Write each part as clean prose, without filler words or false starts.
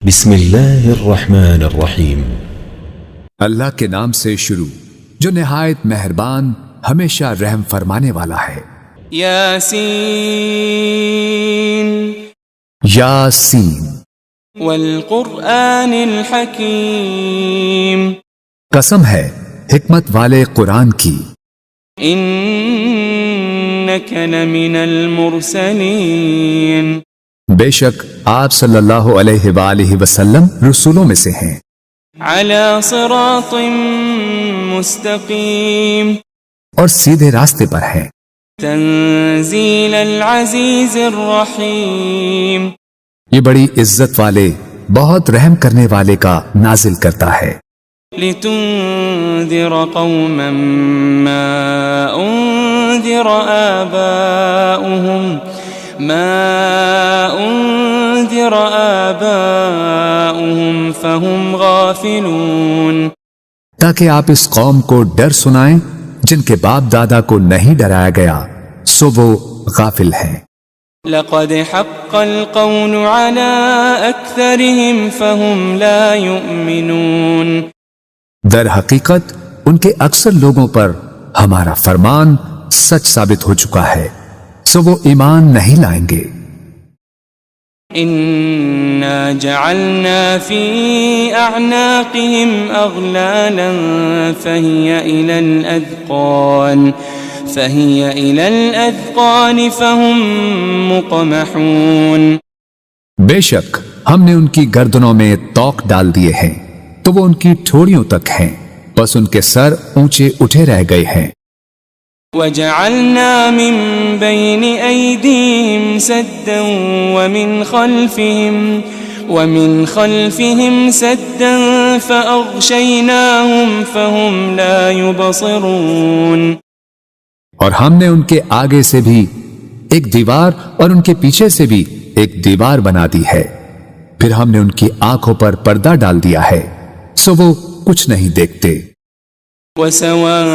بسم اللہ الرحمن الرحیم۔ اللہ کے نام سے شروع جو نہایت مہربان ہمیشہ رحم فرمانے والا ہے۔ یاسین یاسین والقرآن الحکیم، قسم ہے حکمت والے قرآن کی، انک لمن المرسلین، بے شک آپ صلی اللہ علیہ وآلہ وسلم رسولوں میں سے ہیں، علی صراط مستقیم، اور سیدھے راستے پر ہیں، تنزیل العزیز الرحیم، یہ بڑی عزت والے بہت رحم کرنے والے کا نازل کرتا ہے، لتنذر قوما ما انذر آباؤهم فهم غافلون، تاکہ آپ اس قوم کو ڈر سنائیں جن کے باپ دادا کو نہیں ڈرایا گیا سو وہ غافل ہیں۔ لقد حق القول على اکثرهم فهم لا يؤمنون، در حقیقت ان کے اکثر لوگوں پر ہمارا فرمان سچ ثابت ہو چکا ہے سو وہ ایمان نہیں لائیں گے۔ انا جعلنا في اعناقهم اغلالا فهي الى الاذقان فهم مقمحون، بے شک ہم نے ان کی گردنوں میں توق ڈال دیے ہیں تو وہ ان کی ٹھوڑیوں تک ہیں، بس ان کے سر اونچے اٹھے رہ گئے ہیں۔ وجعلنا من بين أيديهم سدا ومن خلفهم سدا فأغشيناهم فهم لا يبصرون، اور ہم نے ان کے آگے سے بھی ایک دیوار اور ان کے پیچھے سے بھی ایک دیوار بنا دی ہے، پھر ہم نے ان کی آنکھوں پر پردہ ڈال دیا ہے سو وہ کچھ نہیں دیکھتے۔ وسواء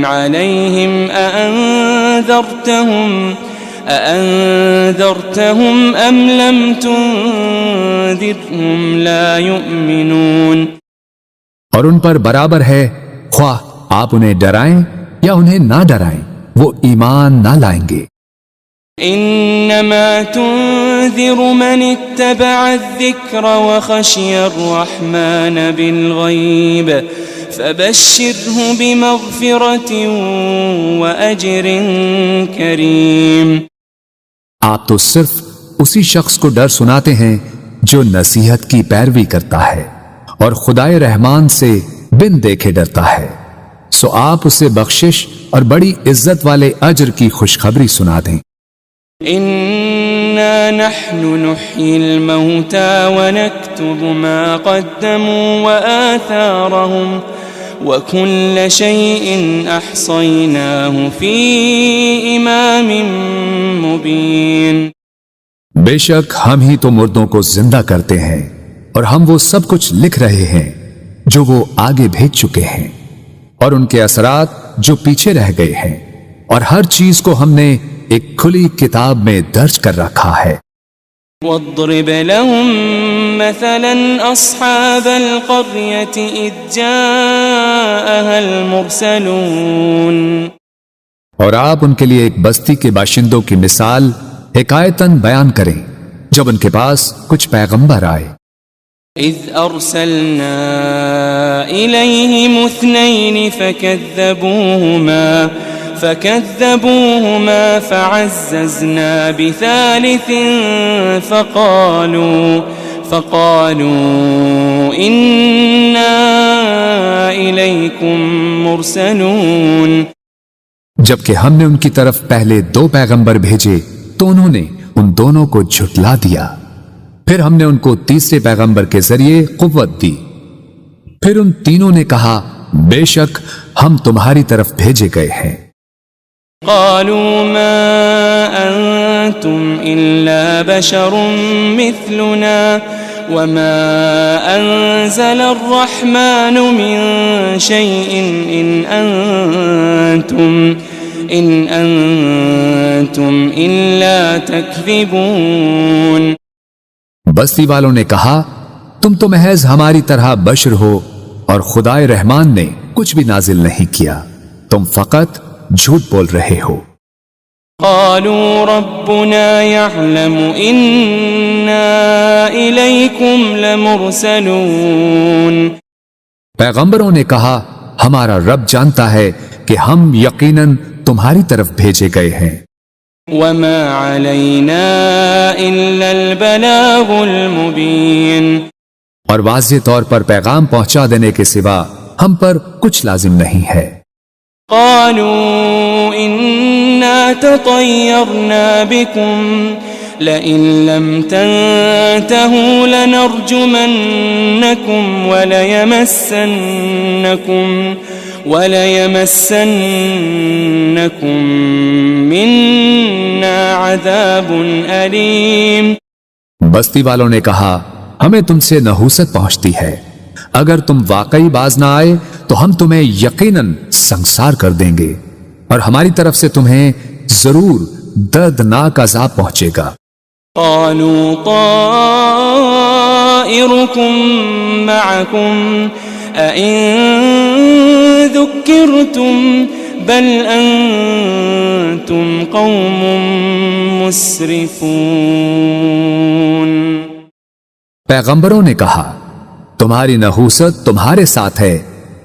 عليهم أأنذرتهم أم لم تنذرهم لا يؤمنون، اور ان پر برابر ہے خواہ آپ انہیں ڈرائیں یا انہیں نہ ڈرائیں وہ ایمان نہ لائیں گے۔ انما تنذر من اتبع الذکر وخشی الرحمن بالغیب فبشره بمغفرة وأجر کریم، آپ تو صرف اسی شخص کو ڈر سناتے ہیں جو نصیحت کی پیروی کرتا ہے اور خدائے رحمان سے بن دیکھے ڈرتا ہے، سو آپ اسے بخشش اور بڑی عزت والے اجر کی خوشخبری سنا دیں۔ انا نحن نحيي الموتى ونكتب ما قدموا وآثارهم وكل شيء احصيناه في امام مبين، بے شک ہم ہی تو مردوں کو زندہ کرتے ہیں اور ہم وہ سب کچھ لکھ رہے ہیں جو وہ آگے بھیج چکے ہیں اور ان کے اثرات جو پیچھے رہ گئے ہیں، اور ہر چیز کو ہم نے ایک کھلی کتاب میں درج کر رکھا ہے۔ واضرب لهم مثلا اصحاب القرية اذ جاءها المرسلون، اور آپ ان کے لیے ایک بستی کے باشندوں کی مثال حکایتاً بیان کریں جب ان کے پاس کچھ پیغمبر آئے۔ اذ ارسلنا الیہم اثنین فكذبوهما فعززنا بثالث فقالوا إنا إليكم مرسلون، جبکہ ہم نے ان کی طرف پہلے 2 پیغمبر بھیجے تو انہوں نے ان دونوں کو جھٹلا دیا، پھر ہم نے ان کو تیسرے پیغمبر کے ذریعے قوت دی، پھر ان تینوں نے کہا بے شک ہم تمہاری طرف بھیجے گئے ہیں۔ قالوا ما أنتم إلا بشر مثلنا وما أنزل الرحمن من شيء إن أنتم إلا تكذبون، بستی والوں نے کہا تم تو محض ہماری طرح بشر ہو اور خدائے رحمان نے کچھ بھی نازل نہیں کیا، تم فقط جھوٹ بول رہے ہو۔ قالوا ربنا يعلم إنا إليكم لمرسلون۔ پیغمبروں نے کہا ہمارا رب جانتا ہے کہ ہم یقیناً تمہاری طرف بھیجے گئے ہیں۔ وما علينا إلا البلاغ المبين۔ اور واضح طور پر پیغام پہنچا دینے کے سوا ہم پر کچھ لازم نہیں ہے۔ قالوا إنا تطيرنا بكم لئن لم تنتهوا لنرجمنكم وليمسنكم منا عذاب أليم۔ بستی والوں نے کہا ہمیں تم سے نحوست پہنچتی ہے، اگر تم واقعی باز نہ آئے تو ہم تمہیں یقیناً سنسار کر دیں گے اور ہماری طرف سے تمہیں ضرور دردناک عذاب پہنچے گا۔ قالوا طائركم معكم أئن ذكرتم بل أنتم قوم مسرفون۔ پیغمبروں نے کہا تمہاری نحوست تمہارے ساتھ ہے،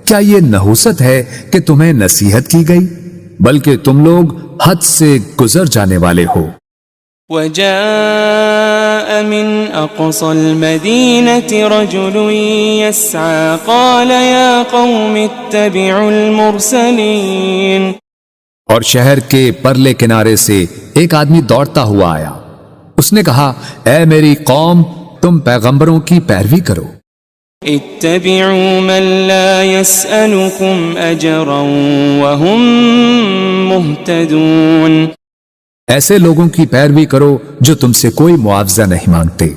کیا یہ نحوست ہے کہ تمہیں نصیحت کی گئی؟ بلکہ تم لوگ حد سے گزر جانے والے ہو۔ وجاء من أقصى المدينة رجل يسعى قال يا قوم اتبعوا المرسلين۔ اور شہر کے پرلے کنارے سے ایک آدمی دوڑتا ہوا آیا، اس نے کہا اے میری قوم تم پیغمبروں کی پیروی کرو۔ اتبعوا من لا يسألكم أجرا وهم مهتدون۔ ایسے لوگوں کی پیروی کرو جو تم سے کوئی معاوضہ نہیں مانگتے،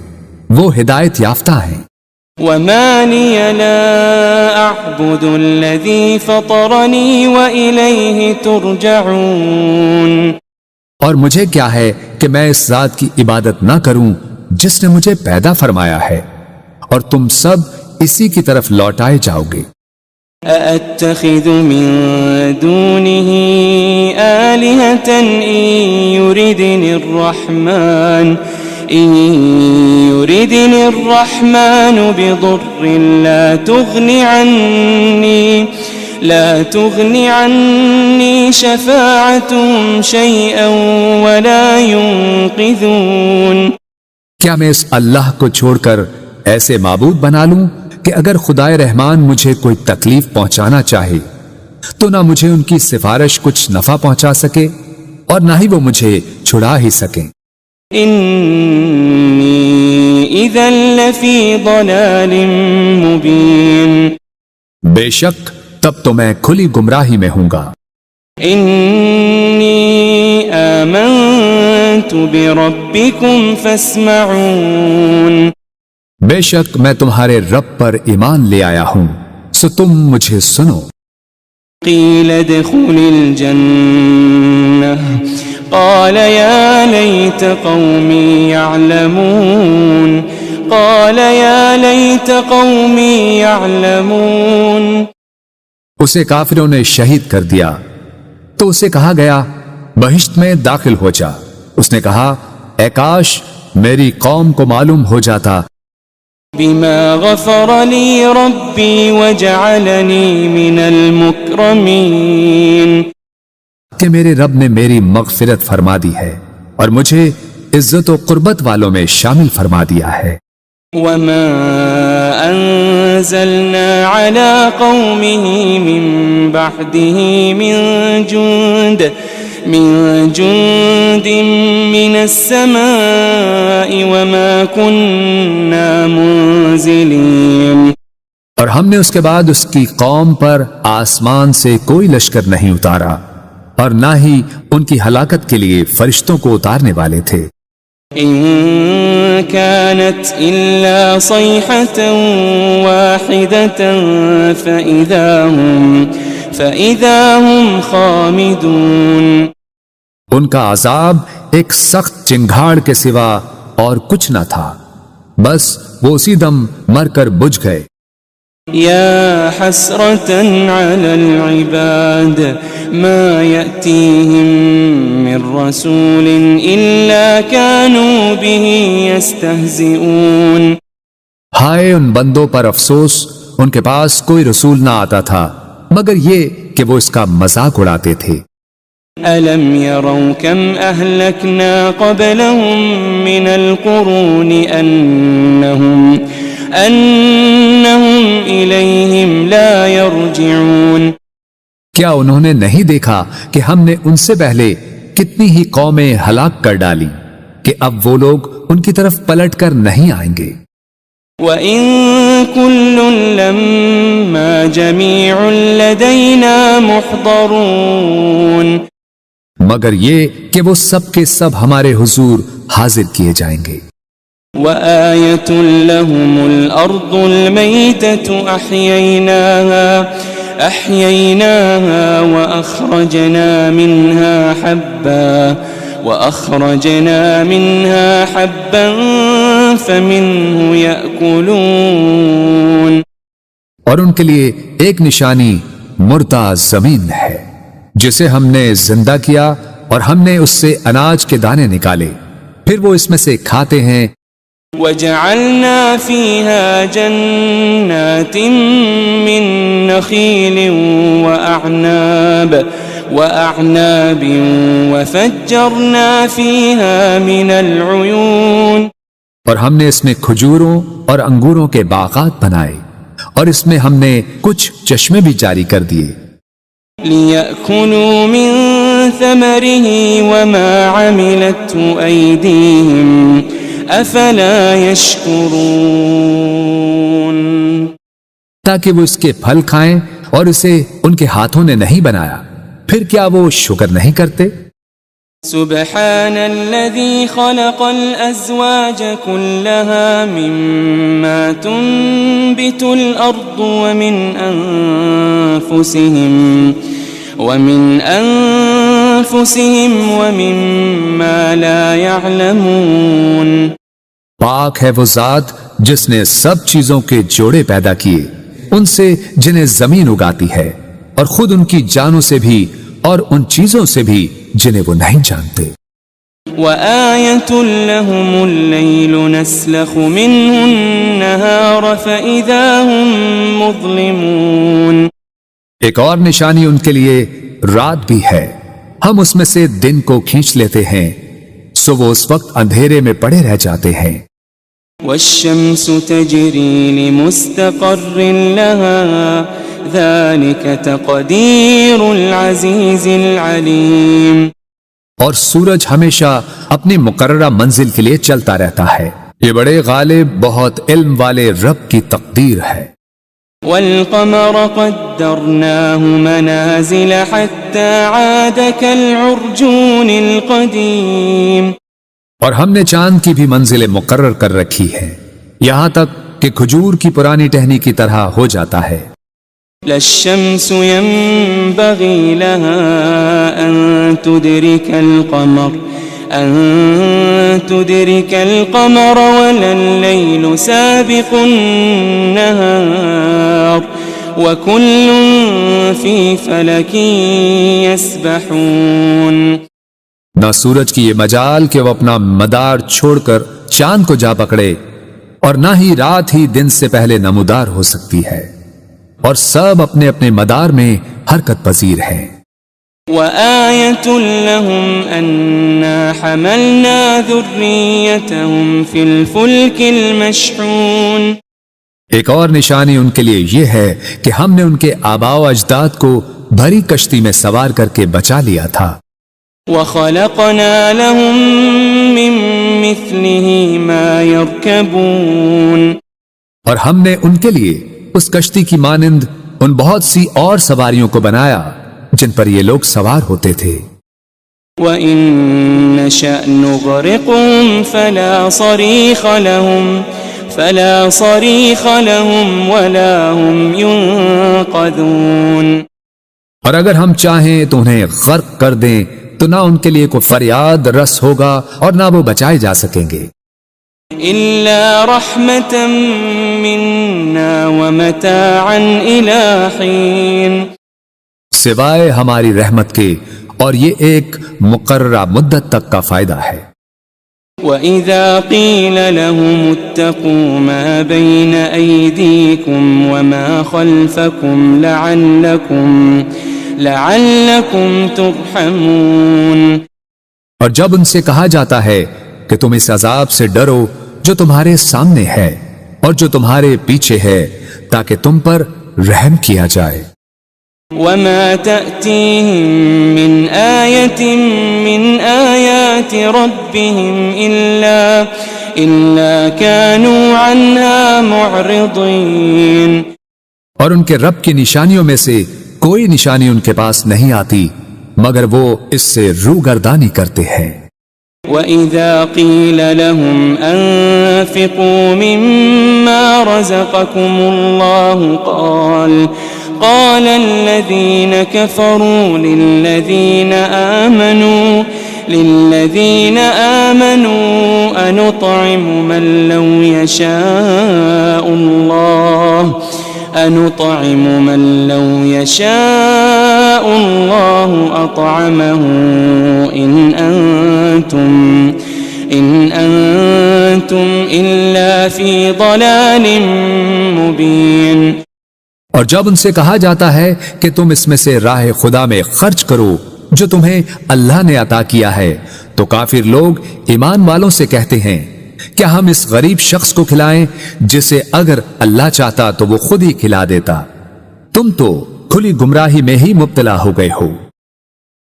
وہ ہدایت یافتہ ہیں۔ وما لي لا أعبد الذي فطرني وإليه ترجعون۔ اور مجھے کیا ہے کہ میں اس ذات کی عبادت نہ کروں جس نے مجھے پیدا فرمایا ہے، اور تم سب اسی کی طرف لوٹائے جاؤ گے۔ أأتخذ من دونه آلهة إن يردني الرحمن بضر لا تغني عني شفاعتهم شيئا ولا ينقذون۔ کیا میں اس اللہ کو چھوڑ کر ایسے معبود بنا لوں کہ اگر خدائے رحمان مجھے کوئی تکلیف پہنچانا چاہے تو نہ مجھے ان کی سفارش کچھ نفع پہنچا سکے اور نہ ہی وہ مجھے چھڑا ہی سکیں۔ انی اذا لفی ضلال مبین۔ بے شک تب تو میں کھلی گمراہی میں ہوں گا۔ انی آمنت بربکم فاسمعون۔ بے شک میں تمہارے رب پر ایمان لے آیا ہوں، سو تم مجھے سنو۔ قیل ادخل الجنہ قال یا لیت قومی یعلمون۔ قال یا لیت قومی یعلمون۔ اسے کافروں نے شہید کر دیا تو اسے کہا گیا بہشت میں داخل ہو جا۔ اس نے کہا اے کاش میری قوم کو معلوم ہو جاتا بما غفر لی ربی وجعلنی من المکرمین، کہ میرے رب نے میری مغفرت فرما دی ہے اور مجھے عزت و قربت والوں میں شامل فرما دیا ہے۔ وما انزلنا على قومه من بعده من جند من السماء وما كنا منزلين۔ اور ہم نے اس کے بعد اس کی قوم پر آسمان سے کوئی لشکر نہیں اتارا اور نہ ہی ان کی ہلاکت کے لیے فرشتوں کو اتارنے والے تھے۔ إن كانت إلا صيحة واحدة فإذا هم خامدون۔ ان کا عذاب ایک سخت چنگھاڑ کے سوا اور کچھ نہ تھا، بس وہ اسی دم مر کر بجھ گئے. يا حسرة على العباد ما يأتيهم من رسول إلا كانوا به يستهزئون. ہائے ان بندوں پر افسوس، ان کے پاس کوئی رسول نہ آتا تھا مگر یہ کہ وہ اس کا مذاق اڑاتے تھے. ألم يروا كم أهلكنا قبلهم من القرون أنهم إليهم لا يرجعون. کیا انہوں نے نہیں دیکھا کہ ہم نے ان سے پہلے کتنی ہی قومیں ہلاک کر ڈالی کہ اب وہ لوگ ان کی طرف پلٹ کر نہیں آئیں گے. وَإِن كُلٌّ لَمَّا جَمِيعٌ لَدَيْنَا مُحْضَرُونَ. مگر یہ کہ وہ سب کے سب ہمارے حضور حاضر کیے جائیں گے. وَآيَةٌ لَهُمُ الْأَرْضُ الْمَيْتَةُ أَحْيَيْنَاهَا وَأَخْرَجْنَا مِنْهَا حَبًّا فَمِنْهُ يَأْكُلُونَ. اور ان کے لیے ایک نشانی مردہ زمین ہے جسے ہم نے زندہ کیا اور ہم نے اس سے اناج کے دانے نکالے، پھر وہ اس میں سے کھاتے ہیں. وَجَعَلْنَا فِيهَا جَنَّاتٍ مِّن نَخِيلٍ وَأَعْنَابٍ وَفَجَّرْنَا فِيهَا مِنَ الْعُيُونِ. اور ہم نے اس میں کھجوروں اور انگوروں کے باغات بنائے اور اس میں ہم نے کچھ چشمے بھی جاری کر دیے. لِيَأْكُلُوا مِن ثَمَرِهِ وَمَا عَمِلَتْهُ أَيْدِيهِمْ أَفَلَا يَشْكُرُونَ. تاکہ وہ اس کے پھل کھائیں اور اسے ان کے ہاتھوں نے نہیں بنایا، پھر کیا وہ شکر نہیں کرتے؟ سبحان الذي خلق الأزواج كلها مما تنبت الأرض ومن أنفسهم ومما لا يعلمون. پاک ہے وہ ذات جس نے سب چیزوں کے جوڑے پیدا کیے، ان سے جنہیں زمین اگاتی ہے اور خود ان کی جانوں سے بھی اور ان چیزوں سے بھی جنہیں وہ نہیں جانتے. وَآيَةٌ لَهُمُ اللَّيْلُ نَسْلَخُ مِنْهُ النَّهَارَ فَإِذَا هُمْ مُظْلِمُونَ. ایک اور نشانی ان کے لیے رات بھی ہے، ہم اس میں سے دن کو کھینچ لیتے ہیں سو وہ اس وقت اندھیرے میں پڑے رہ جاتے ہیں. وَالشَّمْسُ تَجْرِي لِمُسْتَقَرٍّ لَهَا ذَلِكَ تَقْدِيرُ الْعَزِيزِ الْعَلِيمِ. اور سورج ہمیشہ اپنی مقررہ منزل کے لیے چلتا رہتا ہے، یہ بڑے غالب بہت علم والے رب کی تقدیر ہے. وَالْقَمَرَ قَدَّرْنَاهُ مَنَازِلَ حَتَّى عَادَ كَالْعُرْجُونِ الْقَدِيمِ. اور ہم نے چاند کی بھی منزلیں مقرر کر رکھی ہے یہاں تک کہ کھجور کی پرانی ٹہنی کی طرح ہو جاتا ہے. لا الشمس ينبغي لها أن تدرك القمر ولا الليل سابق النهار وكل في فلك يسبحون. نہ سورج کی یہ مجال کہ وہ اپنا مدار چھوڑ کر چاند کو جا پکڑے، اور نہ ہی رات ہی دن سے پہلے نمودار ہو سکتی ہے، اور سب اپنے اپنے مدار میں حرکت پذیر ہیں. وَآيَةٌ لَهُمْ أَنَّا حَمَلْنَا ذُرِّيَّتَهُمْ فِي الْفُلْكِ الْمَشْحُونِ. ایک اور نشانی ان کے لیے یہ ہے کہ ہم نے ان کے آباء و اجداد کو بھری کشتی میں سوار کر کے بچا لیا تھا. وَخَلَقْنَا لَهُم مِّن مِّثْلِهِ مَا يَرْكَبُونَ. اور ہم نے ان کے لیے اس کشتی کی مانند ان بہت سی اور سواریوں کو بنایا جن پر یہ لوگ سوار ہوتے تھے. وَإِن نَّشَأْ نُغْرِقْهُمْ فَلَا صَرِيخَ لَهُمْ وَلَا هُمْ يُنقَذُونَ. اور اگر ہم چاہیں تو انہیں غرق کر دیں تو نہ ان کے لیے کوئی فریاد رس ہوگا اور نہ وہ بچائے جا سکیں گے. إلا رحمة منا ومتاعا إلى حين سوائے ہماری رحمت کے، اور یہ ایک مقررہ مدت تک کا فائدہ ہے۔ وَإِذَا قِيلَ لَهُمُ اتَّقُوا مَا بَيْنَ أَيْدِيكُمْ وَمَا خَلْفَكُمْ لَعَلَّكُمْ تُرْحَمُونَ، اور جب ان سے کہا جاتا ہے کہ تم اس عذاب سے ڈرو جو تمہارے سامنے ہے اور جو تمہارے پیچھے ہے، تاکہ تم پر رحم کیا جائے۔ وَمَا تَأْتِيهِم مِّنْ آيَةٍ مِّنْ آيَاتِ رَبِّهِمْ إِلَّا كَانُوا عَنْهَا مُعْرِضِينَ، اور ان کے رب کی نشانیوں میں سے کوئی نشانی ان کے پاس نہیں آتی مگر وہ اس سے روگردانی کرتے ہیں۔ وَإِذَا قِيلَ لَهُمْ أَنفِقُوا مِمَّا رَزَقَكُمُ اللَّهُ قال الذين كفروا للذين آمنوا أنطعم من لو يشاء الله أطعمه إن أنتم إلا في ضلال مبين۔ اور جب ان سے کہا جاتا ہے کہ تم اس میں سے راہ خدا میں خرچ کرو جو تمہیں اللہ نے عطا کیا ہے، تو کافر لوگ ایمان والوں سے کہتے ہیں کیا ہم اس غریب شخص کو کھلائیں جسے اگر اللہ چاہتا تو وہ خود ہی کھلا دیتا، تم تو کھلی گمراہی میں ہی مبتلا ہو گئے ہو۔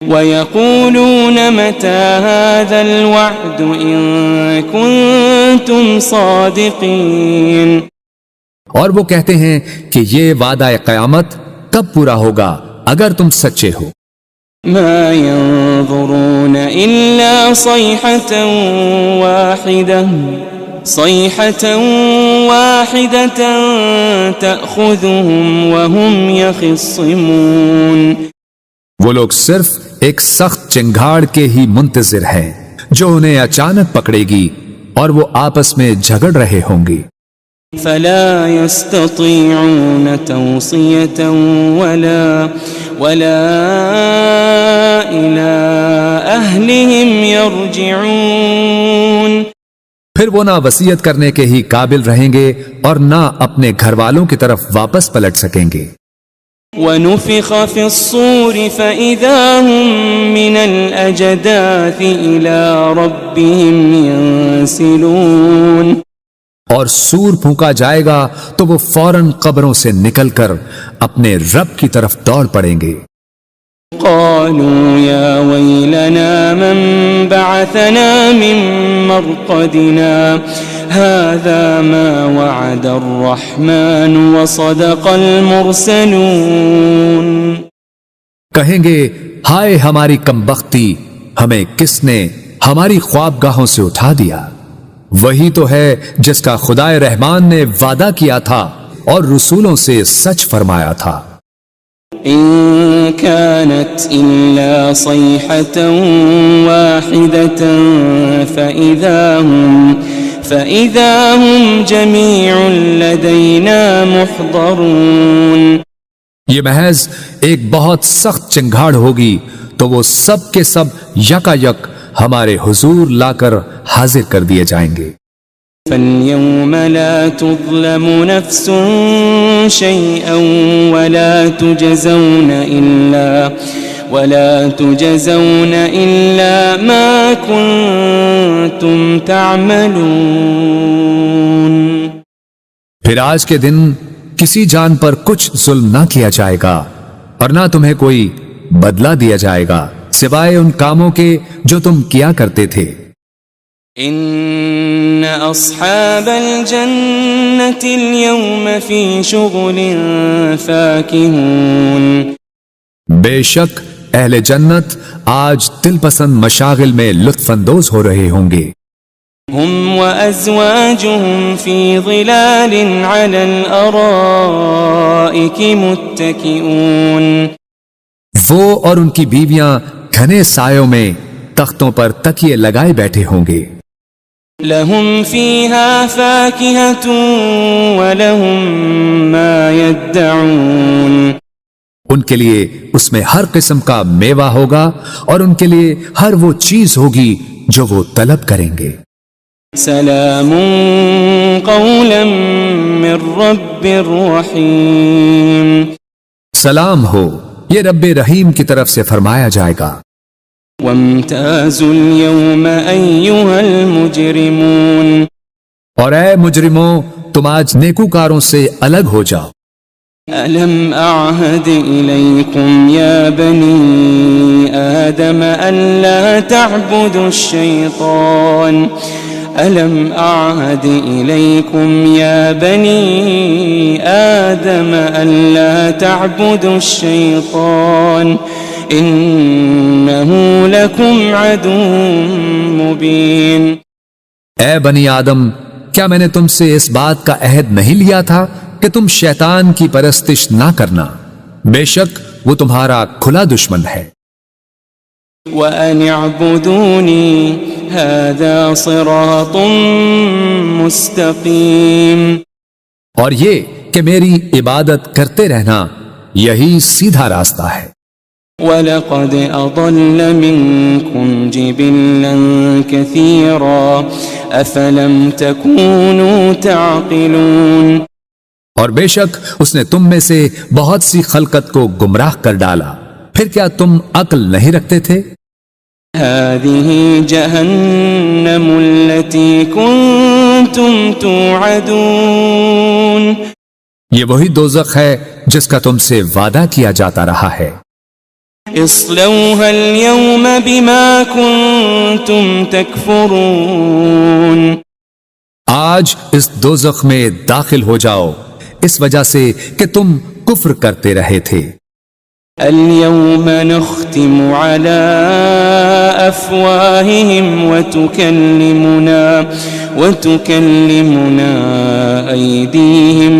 وَيَقُولُونَ مَتَى هَذَا الْوَعْدُ إِن كُنتُمْ صَادِقِينَ، اور وہ کہتے ہیں کہ یہ وعدہ قیامت کب پورا ہوگا اگر تم سچے ہو۔ ما ينظرون إلا صيحة واحدة تأخذهم وهم يخصمون، وہ لوگ صرف ایک سخت چنگھاڑ کے ہی منتظر ہیں جو انہیں اچانک پکڑے گی اور وہ آپس میں جھگڑ رہے ہوں گے۔ فلا يستطيعون توصية ولا إلى أهلهم يرجعون، پھر وہ نہ وصیت کرنے کے ہی قابل رہیں گے اور نہ اپنے گھر والوں کی طرف واپس پلٹ سکیں گے۔ ونفخ في الصور فإذا هم من الأجداث إلى ربهم ينسلون، اور سور پھونکا جائے گا تو وہ فوراً قبروں سے نکل کر اپنے رب کی طرف دوڑ پڑیں گے۔ قالوا يا ويلنا من بعثنا من مرقدنا هذا ما وعد الرحمن وصدق المرسلون، کہیں گے ہائے ہماری کمبختی، ہمیں کس نے ہماری خوابگاہوں سے اٹھا دیا، وہی تو ہے جس کا خدائے رحمان نے وعدہ کیا تھا اور رسولوں سے سچ فرمایا تھا۔ إن كانت إلا صيحة واحدة فإذا هم جميع لدينا محضرون، یہ محض ایک بہت سخت چنگھاڑ ہوگی تو وہ سب کے سب یکا یک ہمارے حضور لا کر حاضر کر دیے جائیں گے۔ فَالْيَوْمَ لَا تُظْلَمُ نَفْسٌ شَيْئًا وَلَا تُجَزَوْنَ إِلَّا مَا كُنتُمْ تَعْمَلُونَ، پھر آج کے دن کسی جان پر کچھ ظلم نہ کیا جائے گا اور نہ تمہیں کوئی بدلہ دیا جائے گا سوائے ان کاموں کے جو تم کیا کرتے تھے۔ ان اصحاب الجنة اليوم في شغل فاكهون، بے شک اہل جنت آج دل پسند مشاغل میں لطف اندوز ہو رہے ہوں گے۔ هم وازواجهم في ظلال على الارائك متكئون، وہ اور ان کی بیویاں گھنے سایوں میں تختوں پر تکیے لگائے بیٹھے ہوں گے۔ لهم فيها فاكهة ولهم ما يدعون ان کے لیے اس میں ہر قسم کا میوہ ہوگا اور ان کے لیے ہر وہ چیز ہوگی جو وہ طلب کریں گے۔ سلام قولا من رب رحیم، سلام ہو، یہ رب رحیم کی طرف سے فرمایا جائے گا۔ وامتازوا اليوم أيها المجرمون، اور اے مجرموں، تم آج نیکوکاروں سے الگ ہو جاؤ۔ ألم أعهد إليكم يا بني آدم ألا تعبدوا الشيطان ألم أعهد إليكم يا بني آدم ألا تعبدوا الشيطان إنه لكم عدو مبين۔ اے بنی آدم، کیا میں نے تم سے اس بات کا عہد نہیں لیا تھا کہ تم شیطان کی پرستش نہ کرنا؟ بے شک وہ تمہارا کھلا دشمن ہے۔ وَأَنِ اعْبُدُونِي هَذَا صِرَاطٌ مُسْتَقِيمٌ، اور یہ کہ میری عبادت کرتے رہنا یہی سیدھا راستہ ہے۔ وَلَقَدْ أَضَلَّ مِنْكُمْ جِبِلًّا كَثِيرًا أَفَلَمْ تَكُونُوا تَعْقِلُونَ، اور بے شک اس نے تم میں سے بہت سی خلقت کو گمراہ کر ڈالا، پھر کیا تم عقل نہیں رکھتے تھے؟ هذه جهنم التي كنتم توعدون، یہ وہی دوزخ ہے جس کا تم سے وعدہ کیا جاتا رہا ہے۔ اصلوها اليوم بما كنتم تكفرون، آج اس دوزخ میں داخل ہو جاؤ اس وجہ سے کہ تم کفر کرتے رہے تھے۔ اليوم نختم على أفواههم وتكلمنا أيديهم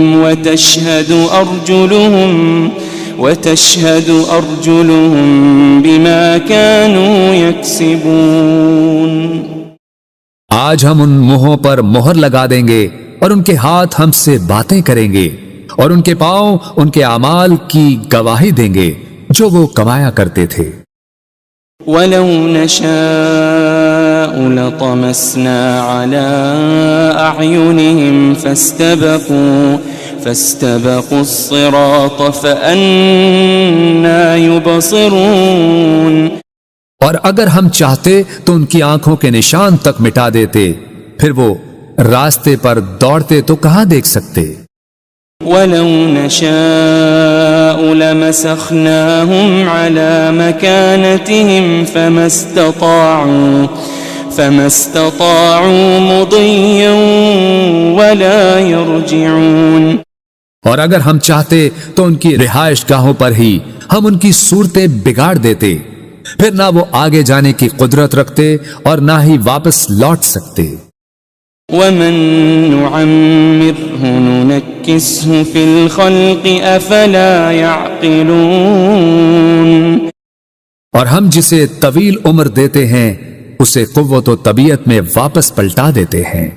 وتشهد أرجلهم بما كانوا يكسبون۔ آج ہم ان منہوں پر مہر لگا دیں گے اور ان کے ہاتھ ہم سے باتیں کریں گے اور ان کے پاؤں ان کے اعمال کی گواہی دیں گے جو وہ کمایا کرتے تھے۔ وَلَوْ نَشَاءُ لَطَمَسْنَا عَلَىٰ أَعْيُنِهِمْ فَاسْتَبَقُوا الصِّرَاطَ فَأَنَّىٰ يُبْصِرُونَ، اور اگر ہم چاہتے تو ان کی آنکھوں کے نشان تک مٹا دیتے، پھر وہ راستے پر دوڑتے تو کہاں دیکھ سکتے۔ وَلَوْ نَشَاءُ لَمَسَخْنَاهُمْ عَلَىٰ مَكَانَتِهِمْ فَمَا اسْتَطَاعُوا مُضِيًّا وَلَا يَرْجِعُونَ، اور اگر ہم چاہتے تو ان کی رہائش گاہوں پر ہی ہم ان کی صورتیں بگاڑ دیتے، پھر نہ وہ آگے جانے کی قدرت رکھتے اور نہ ہی واپس لوٹ سکتے۔ وَمَن نُعَمِّرْهُ نُنَكِّسْهُ فِي الْخَلْقِ أَفَلَا يَعْقِلُونَ، اور ہم جسے طویل عمر دیتے ہیں اسے قوت و طبیعت میں واپس پلٹا دیتے ہیں،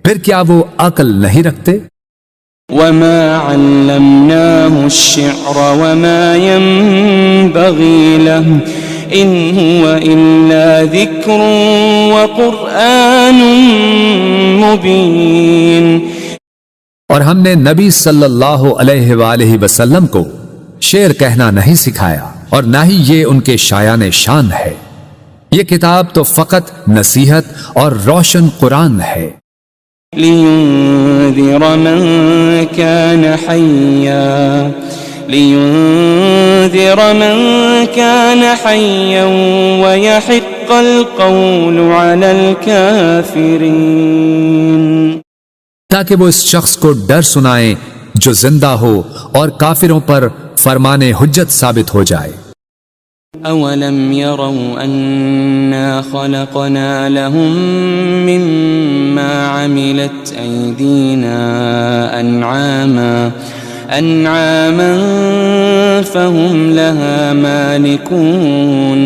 پھر کیا وہ عقل نہیں رکھتے؟ وَمَا عَلَّمْنَاهُ الشِّعْرَ وَمَا يَنبَغِي لَهُ إِنْ هُوَ إِلَّا ذِكْرٌ وَقُرْآنٌ مُبِينٌ، اور ہم نے نبی صلی اللہ علیہ وآلہ وسلم کو شعر کہنا نہیں سکھایا اور نہ ہی یہ ان کے شایان شان ہے، یہ کتاب تو فقط نصیحت اور روشن قرآن ہے۔ لِيُنذِرَ مَن كَانَ حَيًّا وَيَحِقَّ الْقَوْلُ عَلَى الْكَافِرِينَ، تاکہ وہ اس شخص کو ڈر سنائیں جو زندہ ہو اور کافروں پر فرمان حجت ثابت ہو جائے۔ أَوَلَمْ يَرَوْا أَنَّا خَلَقْنَا لَهُم مِّمَّا عَمِلَتْ أَيْدِينَا أَنْعَامًا فَهُمْ لَهَا مَالِكُونَ،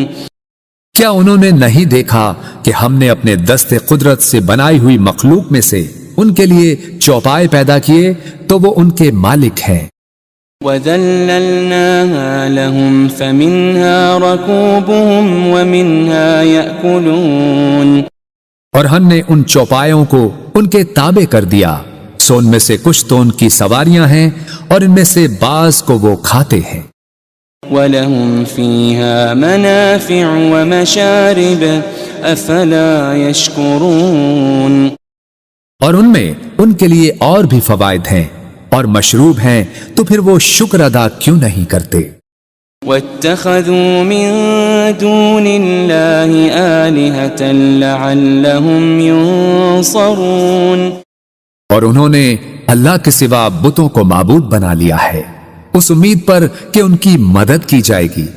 کیا انہوں نے نہیں دیکھا کہ ہم نے اپنے دست قدرت سے بنائی ہوئی مخلوق میں سے ان کے لیے چوپائے پیدا کیے تو وہ ان کے مالک ہیں. وَذَلَّلْنَاهَا لَهُمْ فَمِنْهَا رَكُوبُهُمْ وَمِنْهَا يَأْكُلُونَ اور ہم نے ان چوپایوں کو ان کے تابع کر دیا، سو ان میں سے کچھ تو ان کی سواریاں ہیں اور ان میں سے بعض کو وہ کھاتے ہیں. وَلَهُمْ فِيهَا مَنَافِعُ وَمَشَارِبُ أَفَلَا يَشْكُرُونَ اور ان میں ان کے لیے اور بھی فوائد ہیں اور مشروب ہیں، تو پھر وہ شکر ادا کیوں نہیں کرتے. وَاتَّخَذُوا مِن دُونِ اللَّهِ آلِهَةً لَعَلَّهُمْ يُنصَرُونَ اور انہوں نے اللہ کے سوا بتوں کو معبود بنا لیا ہے اس امید پر کہ ان کی مدد کی جائے گی.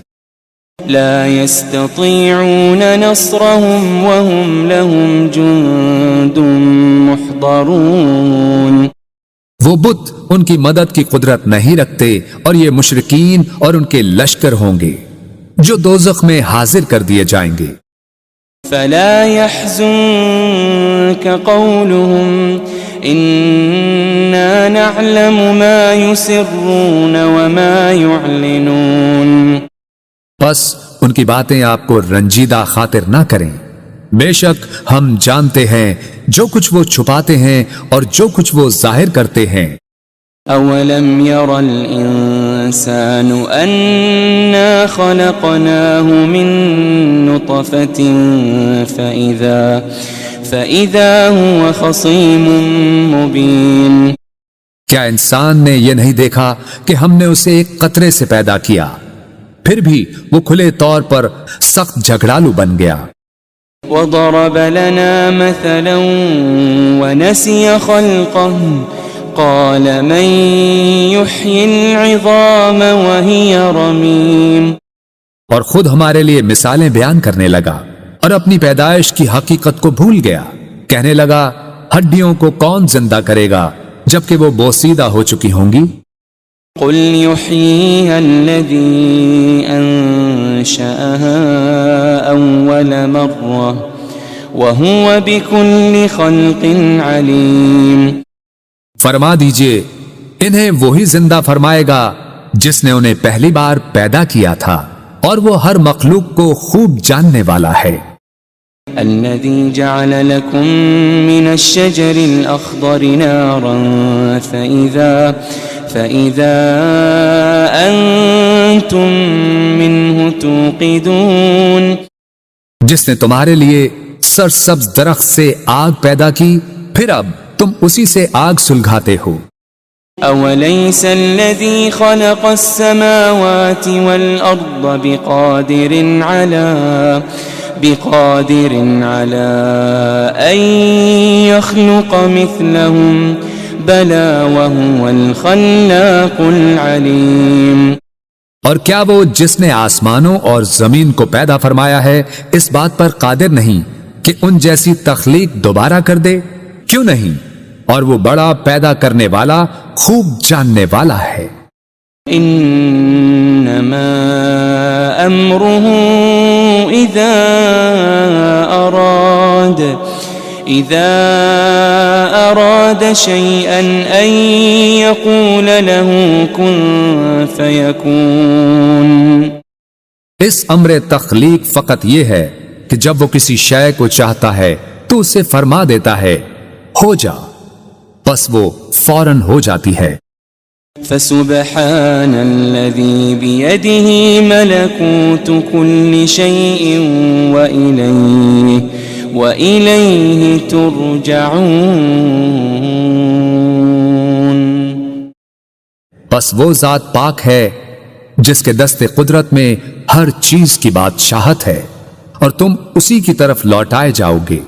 لا يستطيعون نصرهم وهم لهم جند محضرون وہ بت ان کی مدد کی قدرت نہیں رکھتے اور یہ مشرکین اور ان کے لشکر ہوں گے جو دوزخ میں حاضر کر دیے جائیں گے. فلا يحزنك قولهم إنا نعلم ما يسرون وما يعلنون بس ان کی باتیں آپ کو رنجیدہ خاطر نہ کریں، بے شک ہم جانتے ہیں جو کچھ وہ چھپاتے ہیں اور جو کچھ وہ ظاہر کرتے ہیں. أولم ير الإنسان أنا خلقناه من نطفة فإذا هو خصيم مبين کیا انسان نے یہ نہیں دیکھا کہ ہم نے اسے ایک قطرے سے پیدا کیا، پھر بھی وہ کھلے طور پر سخت جھگڑالو بن گیا. وضرب لنا مثلا ونسي خلقه قال من يحيي العظام وهي رميم اور خود ہمارے لیے مثالیں بیان کرنے لگا اور اپنی پیدائش کی حقیقت کو بھول گیا. کہنے لگا ہڈیوں کو کون زندہ کرے گا جبکہ وہ بوسیدہ ہو چکی ہوں گی. قل يحييها الذي أنشأها أول مرة وهو بكل خلق عليم فرما دیجئے انہیں وہی زندہ فرمائے گا جس نے انہیں پہلی بار پیدا کیا تھا اور وہ ہر مخلوق کو خوب جاننے والا ہے. الذي جعل لكم من الشجر الأخضر نارا فإذا أنتم منه توقدون جس نے تمہارے لیے سرسبز درخت سے آگ پیدا کی پھر اب تم اسی سے آگ سلگھاتے ہو. أوليس الذي خلق السماوات والأرض بقادر على أن يخلق مثلهم بلى وهو الخلاق العليم اور کیا وہ جس نے آسمانوں اور زمین کو پیدا فرمایا ہے اس بات پر قادر نہیں کہ ان جیسی تخلیق دوبارہ کر دے؟ کیوں نہیں، اور وہ بڑا پیدا کرنے والا خوب جاننے والا ہے. انما امره اذا اراد شيئا ان يقول له كن فيكون اس امر تخلیق فقط یہ ہے کہ جب وہ کسی شے کو چاہتا ہے تو اسے فرما دیتا ہے ہو جا، بس وہ فوراً ہو جاتی ہے. فسبحان الذي بيده ملكوت كل شيء وإليه ترجعون بس وہ ذات پاک ہے جس کے دست قدرت میں ہر چیز کی بادشاہت ہے اور تم اسی کی طرف لوٹائے جاؤ گے.